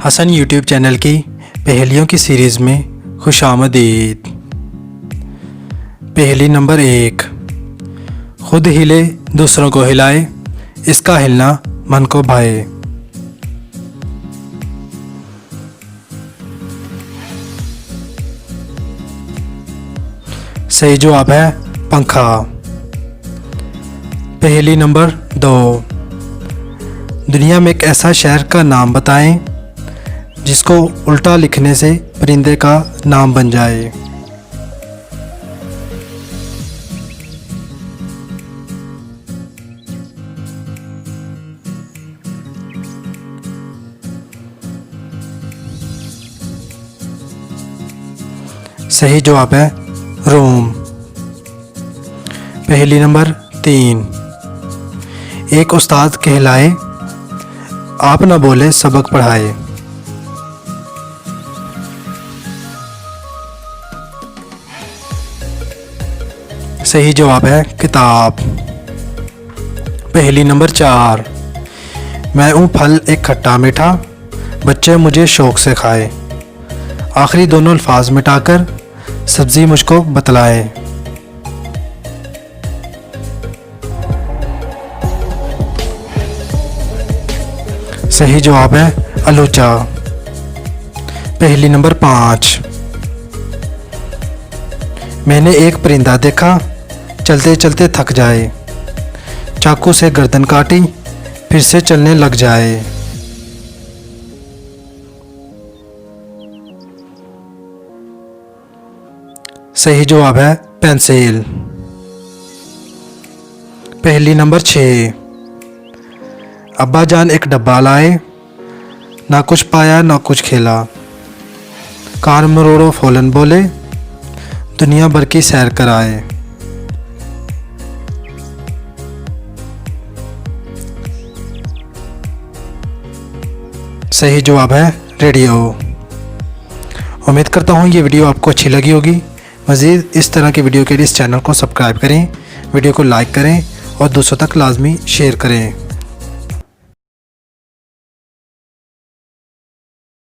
Hasan YouTube channel की पहेलियों की सीरीज़ में खुशामदीद। पहेली नंबर 1। खुद हिले दूसरों को हिलाए, इसका हिलना मन को भाए। सही जवाब है पंखा। पहेली नंबर 2। दुनिया में एक ऐसा शहर का नाम बताएं जिसको उल्टा लिखने से परिंदे का नाम बन जाए। सही जवाब है रोम। पहेली नंबर 3। एक उस्ताद कहलाए, आप न बोले सबक पढ़ाए। सही जवाब है किताब। पहेली नंबर 4। मैं हूँ फल एक खट्टा मीठा, बच्चे मुझे शौक से खाए। आखिरी दोनों अल्फाज मिटाकर सब्जी मुझको बतलाए। सही जवाब है आलूचा। पहेली नंबर 5। मैंने एक परिंदा देखा, चलते चलते थक जाए, चाकू से गर्दन काटी फिर से चलने लग जाए। सही जवाब है पेंसिल। पहेली नंबर 6। अब्बा जान एक डब्बा लाए, ना कुछ पाया ना कुछ खेला, कान मरोड़ो फौलन बोले, दुनिया भर की सैर कराए। सही जवाब है रेडियो। उम्मीद करता हूँ ये वीडियो आपको अच्छी लगी होगी। मज़ीद इस तरह की वीडियो के लिए इस चैनल को सब्सक्राइब करें, वीडियो को लाइक करें और दूसरों तक लाजमी शेयर करें।